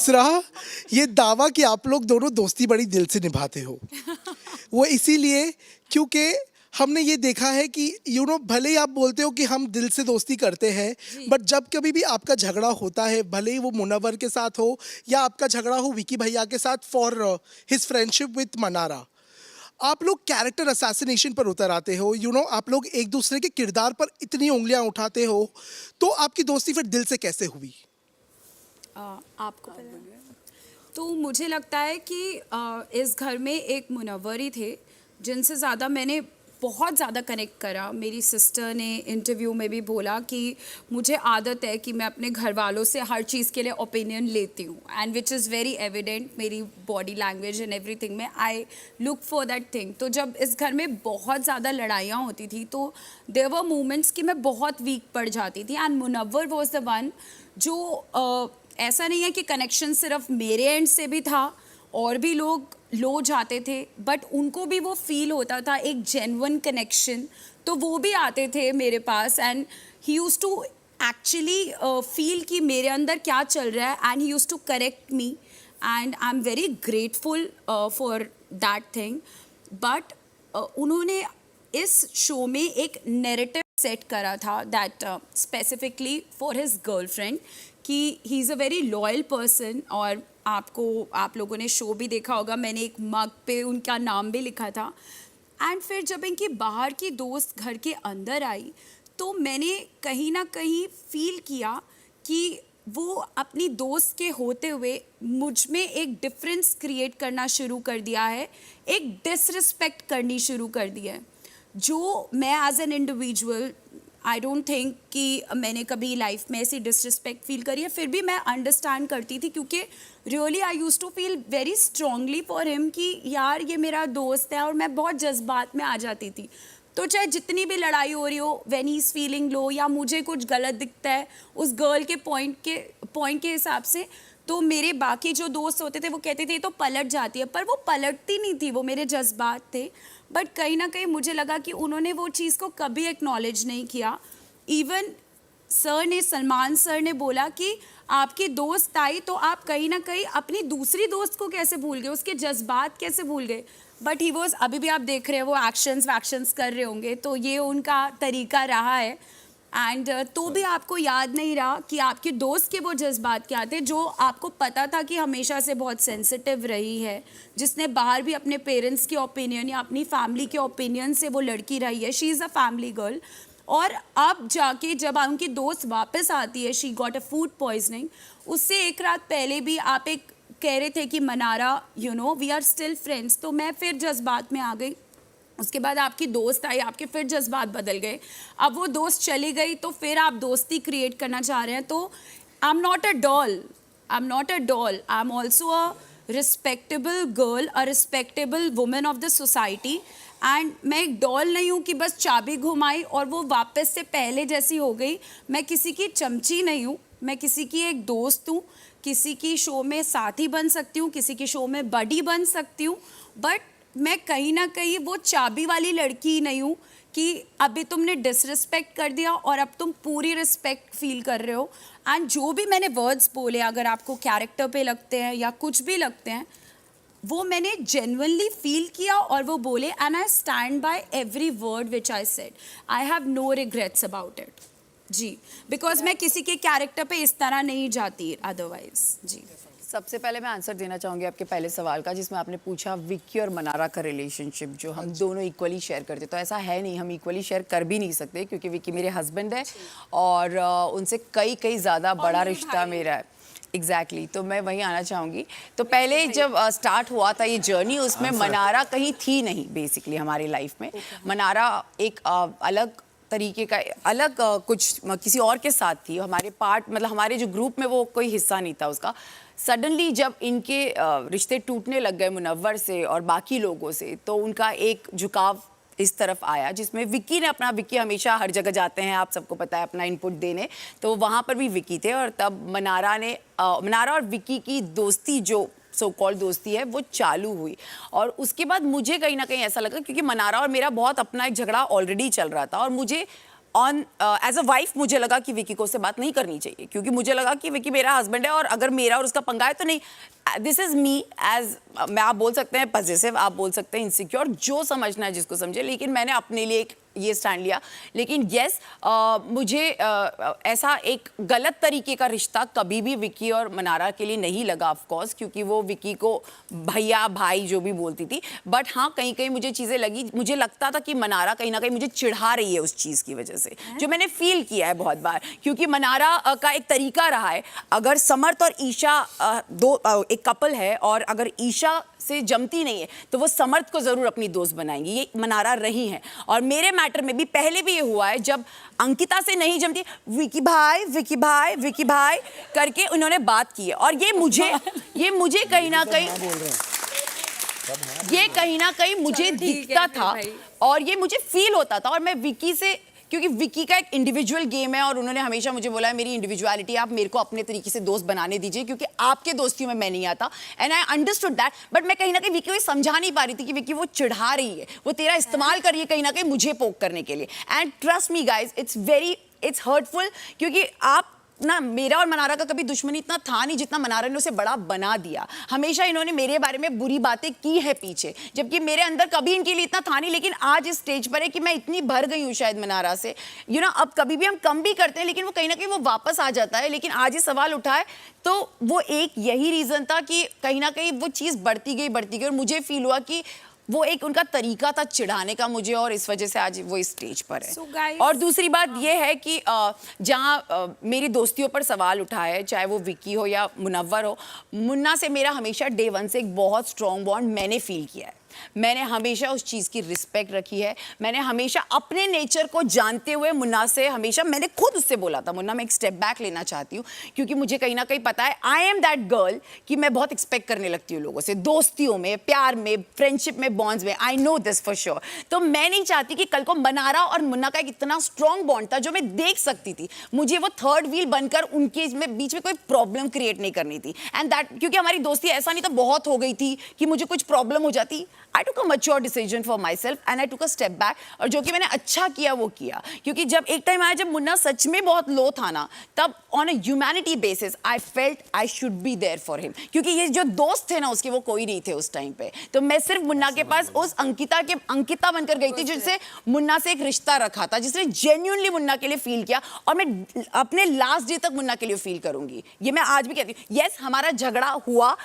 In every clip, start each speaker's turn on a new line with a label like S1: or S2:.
S1: दूसरा, ये दावा कि आप लोग दोनों दोस्ती बड़ी दिल से निभाते हो, वो इसीलिए क्योंकि हमने ये देखा है कि भले ही आप बोलते हो कि हम दिल से दोस्ती करते हैं, बट जब कभी भी आपका झगड़ा होता है, भले ही वो मुनव्वर के साथ हो या आपका झगड़ा हो विकी भैया के साथ for his friendship with Mannara, आप लोग कैरेक्टर असैसिनेशन पर उतर आते हो। आप लोग एक दूसरे के किरदार पर इतनी उंगलियां उठाते हो, तो आपकी दोस्ती फिर दिल से कैसे हुई?
S2: आपको तो मुझे लगता है कि इस घर में एक मुनव्वर ही थे जिनसे ज़्यादा मैंने बहुत ज़्यादा कनेक्ट करा। मेरी सिस्टर ने इंटरव्यू में भी बोला कि मुझे आदत है कि मैं अपने घर वालों से हर चीज़ के लिए ओपिनियन लेती हूँ, and which is very evident मेरी बॉडी लैंग्वेज एंड एवरीथिंग में I look for that thing. तो जब इस घर में बहुत ज़्यादा लड़ाइयाँ होती थी तो देयर वर मोमेंट्स कि मैं बहुत वीक पड़ जाती थी, and Munawar was the one जो ऐसा नहीं है कि कनेक्शन सिर्फ मेरे एंड से भी था, और भी लोग लो जाते थे, बट उनको भी वो फील होता था एक जेन्युइन कनेक्शन, तो वो भी आते थे मेरे पास, and he used to actually feel कि मेरे अंदर क्या चल रहा है, and he used to correct me, and I am very grateful for that thing. But उन्होंने इस शो में एक नैरेटिव सेट करा था that specifically for his girlfriend कि he is a very loyal person, और आप लोगों ने शो भी देखा होगा, मैंने एक मग पे उनका नाम भी लिखा था। एंड फिर जब इनकी बाहर की दोस्त घर के अंदर आई तो मैंने कहीं ना कहीं फील किया कि वो अपनी दोस्त के होते हुए मुझ में एक डिफरेंस क्रिएट करना शुरू कर दिया है, एक डिसरिस्पेक्ट करनी शुरू कर दी है, जो मैं as an individual I don't think कि मैंने कभी लाइफ में ऐसी डिसरिस्पेक्ट फील करी है। फिर भी मैं अंडरस्टैंड करती थी क्योंकि really I used to feel very strongly for him कि यार ये मेरा दोस्त है, और मैं बहुत जज्बात में आ जाती थी। तो चाहे जितनी भी लड़ाई हो रही हो, when he is feeling low या मुझे कुछ गलत दिखता है उस गर्ल के पॉइंट के हिसाब से, तो मेरे बाकी जो दोस्त होते थे वो कहते थे तो पलट जाती है, पर वो पलटती नहीं थी, वो मेरे जज्बात थे। बट कहीं ना कहीं मुझे लगा कि उन्होंने वो चीज़ को कभी एक्नॉलेज नहीं किया। इवन सलमान सर ने बोला कि आपकी दोस्त आई तो आप कहीं ना कहीं अपनी दूसरी दोस्त को कैसे भूल गए, उसके जज्बात कैसे भूल गए। बट ही वॉज, अभी भी आप देख रहे हैं वो एक्शंस कर रहे होंगे, तो ये उनका तरीका रहा है। एंड तो भी आपको याद नहीं रहा कि आपके दोस्त के वो जज्बात क्या थे, जो आपको पता था कि हमेशा से बहुत सेंसिटिव रही है, जिसने बाहर भी अपने पेरेंट्स के ओपिनियन या अपनी फैमिली के ओपिनियन से वो लड़की रही है, she is a family girl. और अब जाके जब उनकी दोस्त वापस आती है, she got a food poisoning, उससे एक रात पहले भी आप एक कह रहे थे कि Mannara we are still friends, तो मैं फिर जज्बात में आ गई। उसके बाद आपकी दोस्त आई, आपके फिर जज्बात बदल गए। अब वो दोस्त चली गई तो फिर आप दोस्ती क्रिएट करना चाह रहे हैं। तो I am not a doll, I am also a respectable girl, a respectable women of the society. And मैं एक डॉल नहीं हूँ कि बस चाबी घुमाई और वो वापस से पहले जैसी हो गई। मैं किसी की चमची नहीं हूँ, मैं किसी की एक दोस्त हूँ, किसी की शो में साथी बन सकती हूँ, किसी की शो में बडी बन सकती हूँ, बट मैं कहीं ना कहीं वो चाबी वाली लड़की नहीं हूँ कि अभी तुमने डिसरिस्पेक्ट कर दिया और अब तुम पूरी रिस्पेक्ट फील कर रहे हो। एंड जो भी मैंने वर्ड्स बोले, अगर आपको कैरेक्टर पे लगते हैं या कुछ भी लगते हैं, वो मैंने जेन्युइनली फील किया और वो बोले, and I stand by every word which I said. I have no regrets about it जी, बिकॉज मैं किसी के कैरेक्टर पे इस तरह नहीं जाती अदरवाइज जी।
S3: सबसे पहले मैं आंसर देना चाहूँगी आपके पहले सवाल का, जिसमें आपने पूछा विक्की और मनारा का रिलेशनशिप जो हम दोनों इक्वली शेयर करते। तो ऐसा है नहीं, हम इक्वली शेयर कर भी नहीं सकते, क्योंकि विक्की मेरे हस्बैंड है और उनसे कई ज़्यादा बड़ा रिश्ता मेरा है। एग्जैक्टली तो मैं वहीं आना चाहूँगी। तो पहले जब स्टार्ट हुआ था ये जर्नी, उसमें मनारा कहीं थी नहीं बेसिकली हमारी लाइफ में। मनारा एक अलग तरीके का, अलग कुछ किसी और के साथ थी। हमारे मतलब हमारे जो ग्रुप में वो कोई हिस्सा नहीं था उसका। सडनली जब इनके रिश्ते टूटने लग गए मुनव्वर से और बाकी लोगों से, तो उनका एक झुकाव इस तरफ आया, जिसमें विक्की ने विक्की हमेशा हर जगह जाते हैं, आप सबको पता है, अपना इनपुट देने, तो वहाँ पर भी विक्की थे। और तब मनारा और विक्की की दोस्ती, जो सो कॉल्ड दोस्ती है, वो चालू हुई। और उसके बाद मुझे कहीं ना कहीं ऐसा लगा, क्योंकि मनारा और मेरा बहुत अपना एक झगड़ा ऑलरेडी चल रहा था, और मुझे ऑन एज अ वाइफ मुझे लगा कि विकी को उससे बात नहीं करनी चाहिए, क्योंकि मुझे लगा कि विकी मेरा हस्बैंड है और अगर मेरा और उसका पंगा है तो नहीं. दिस इज मी एज, मैं आप बोल सकते हैं पॉजिटिव, आप बोल सकते हैं इनसिक्योर, जो समझना है जिसको समझे, लेकिन मैंने अपने लिए एक ये स्टैंड लिया. लेकिन यस, मुझे ऐसा एक गलत तरीके का रिश्ता कभी भी विकी और मनारा के लिए नहीं लगा, ऑफ कोर्स, क्योंकि वो विकी को भैया भाई जो भी बोलती थी. बट हाँ, कहीं कहीं मुझे चीज़ें लगी, मुझे लगता था कि मनारा कहीं ना कहीं मुझे चिढ़ा रही है उस चीज़ की वजह से, जो मैंने फील किया है बहुत बार. क्योंकि मनारा का एक तरीका रहा है, अगर समर्थ और ईशा एक कपल है और अगर ईशा से जमती नहीं है तो वो समर्थ को जरूर अपनी दोस्त बनाएंगी. ये मनारा रही है. और मेरे मैटर में भी पहले भी ये हुआ है, जब अंकिता से नहीं जमती, विकी भाई विकी भाई विकी भाई करके उन्होंने बात की है. और ये मुझे कहीं ना कहीं मुझे दिखता था और ये मुझे फील होता था. और मैं विकी से, क्योंकि विकी का एक इंडिविजुअल गेम है और उन्होंने हमेशा मुझे बोला है मेरी इंडिविजुअलिटी आप मेरे को अपने तरीके से दोस्त बनाने दीजिए, क्योंकि आपके दोस्तियों में मैं नहीं आता. And I understood that. But मैं कहीं ना कहीं विकी को समझा नहीं पा रही थी कि विकी वो चिढ़ा रही है, वो तेरा इस्तेमाल कर रही है कहीं ना कहीं मुझे पोक करने के लिए. And trust me guys, it's hurtful, क्योंकि आप ना, मेरा और मनारा का कभी दुश्मनी इतना था नहीं जितना मनारा ने उसे बड़ा बना दिया. हमेशा इन्होंने मेरे बारे में बुरी बातें की है पीछे, जबकि मेरे अंदर कभी इनके लिए इतना था नहीं. लेकिन आज इस स्टेज पर है कि मैं इतनी भर गई हूँ शायद मनारा से, अब कभी भी हम कम भी करते हैं लेकिन वो कहीं ना कहीं वो वापस आ जाता है. लेकिन आज ये सवाल उठा है तो वो एक यही रीज़न था कि कहीं ना कहीं वो चीज़ बढ़ती गई और मुझे फील हुआ कि वो एक उनका तरीका था चिढ़ाने का मुझे, और इस वजह से आज वो इस स्टेज पर है. और दूसरी बात ये है कि जहाँ मेरी दोस्तियों पर सवाल उठा है, चाहे वो विकी हो या मुनव्वर हो, मुन्ना से मेरा हमेशा डे वन से एक बहुत स्ट्रॉन्ग बॉन्ड मैंने फील किया है. मैंने हमेशा उस चीज़ की रिस्पेक्ट रखी है. मैंने हमेशा अपने नेचर को जानते हुए मुन्ना से हमेशा, मैंने खुद उससे बोला था, मुन्ना मैं एक स्टेप बैक लेना चाहती हूँ, क्योंकि मुझे कहीं ना कहीं पता है आई एम दैट गर्ल कि मैं बहुत एक्सपेक्ट करने लगती हूँ लोगों से, दोस्तियों में, प्यार में, फ्रेंडशिप में, बॉन्ड्स में. I know this for sure. तो मैं नहीं चाहती कि कल को मनारा और मुन्ना का एक इतना स्ट्रॉन्ग बॉन्ड था जो मैं देख सकती थी, मुझे वो थर्ड व्हील बनकर उनके बीच में कोई प्रॉब्लम क्रिएट नहीं करनी थी. एंड दैट, क्योंकि हमारी दोस्ती ऐसा नहीं था बहुत हो गई थी कि मुझे कुछ प्रॉब्लम हो जाती. I took a mature decision for myself and I took a step back. और जो कि मैंने अच्छा किया वो किया, क्योंकि जब एक टाइम आया जब मुन्ना सच में बहुत लो था ना, तब on a humanity basis I felt I should be there for him. क्योंकि ये जो दोस्त थे ना उसके, वो कोई नहीं थे उस टाइम पे. तो मैं सिर्फ मुन्ना के पास उस अंकिता बनकर गई थी जिससे मुन्ना से एक रिश्ता रखा था, जिसने जेन्युइनली मुन्ना के लिए फील किया. और मैं अपने लास्ट डे तक मुन्ना के लिए फील करूंगी. ये मैं आज भी कहती हूँ. यस, हमारा झगड़ा हुआ,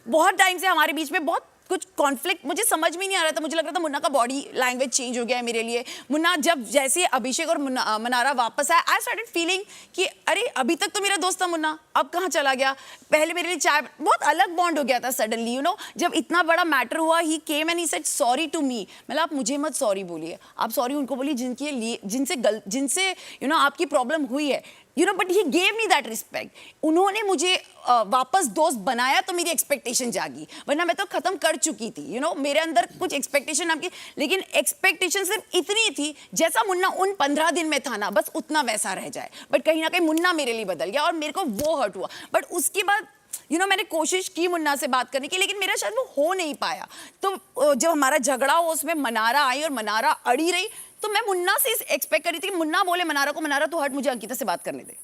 S3: बहुत टाइम से हमारे बीच में बहुत कुछ कॉन्फ्लिक्ट, मुझे समझ में नहीं आ रहा था. मुझे लग रहा था मुन्ना का बॉडी लैंग्वेज चेंज हो गया है मेरे लिए. मुन्ना जब जैसे अभिषेक और मनारा वापस आया, आई स्टार्टेड फीलिंग कि अरे अभी तक तो मेरा दोस्त था मुन्ना, अब कहाँ चला गया. पहले मेरे लिए चाय, बहुत अलग बॉन्ड हो गया था सडनली. जब इतना बड़ा मैटर हुआ, he came and he said sorry to me. मतलब आप मुझे मत सॉरी बोलिए, आप सॉरी उनको बोलिए जिनसे आपकी प्रॉब्लम हुई है. But he gave me that respect. उन्होंने मुझे वापस दोस्त बनाया तो मेरी एक्सपेक्टेशन जागी, वरना मैं तो खत्म कर चुकी थी. मेरे अंदर कुछ एक्सपेक्टेशन आपकी, लेकिन एक्सपेक्टेशन सिर्फ इतनी थी जैसा मुन्ना उन 15 दिन में था ना, बस उतना वैसा रह जाए. बट कहीं ना कहीं मुन्ना मेरे लिए बदल गया और मेरे को वो हर्ट हुआ. बट उसके बाद मैंने कोशिश की मुन्ना से बात करने की, लेकिन मेरा शायद वो हो नहीं पाया. तो जब हमारा झगड़ा हुआ उसमें मनारा आई और मनारा अड़ी रही, तो मैं मुन्ना से एक्सपेक्ट कर रही थी कि मुन्ना बोले मनारा को, मनारा तो हट, मुझे अंकिता से बात करने दे.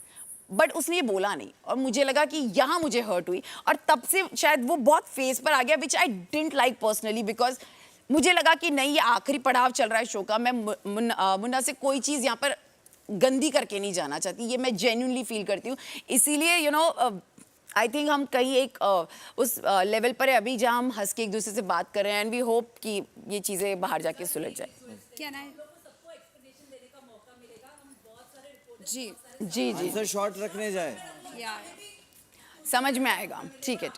S3: बट उसने ये बोला नहीं और मुझे लगा कि यहाँ मुझे हर्ट हुई. और तब से शायद वो बहुत फेस पर आ गया, which I didn't like personally, because मुझे लगा कि नहीं, ये आखिरी पड़ाव चल रहा है शो का. मैं मुन्ना से कोई चीज़ यहाँ पर गंदी करके नहीं जाना चाहती, ये मैं जेन्युइनली फील करती हूँ. इसीलिए आई थिंक हम कहीं एक उस लेवल पर है अभी जहाँ हम हंस के एक दूसरे से बात कर रहे हैं. एंड वी होप कि ये चीज़ें बाहर जाके सुलझ जाए.
S2: क्या ना है जी
S4: आंसर शॉर्ट रखने जाए,
S2: या
S3: समझ में आएगा. ठीक है.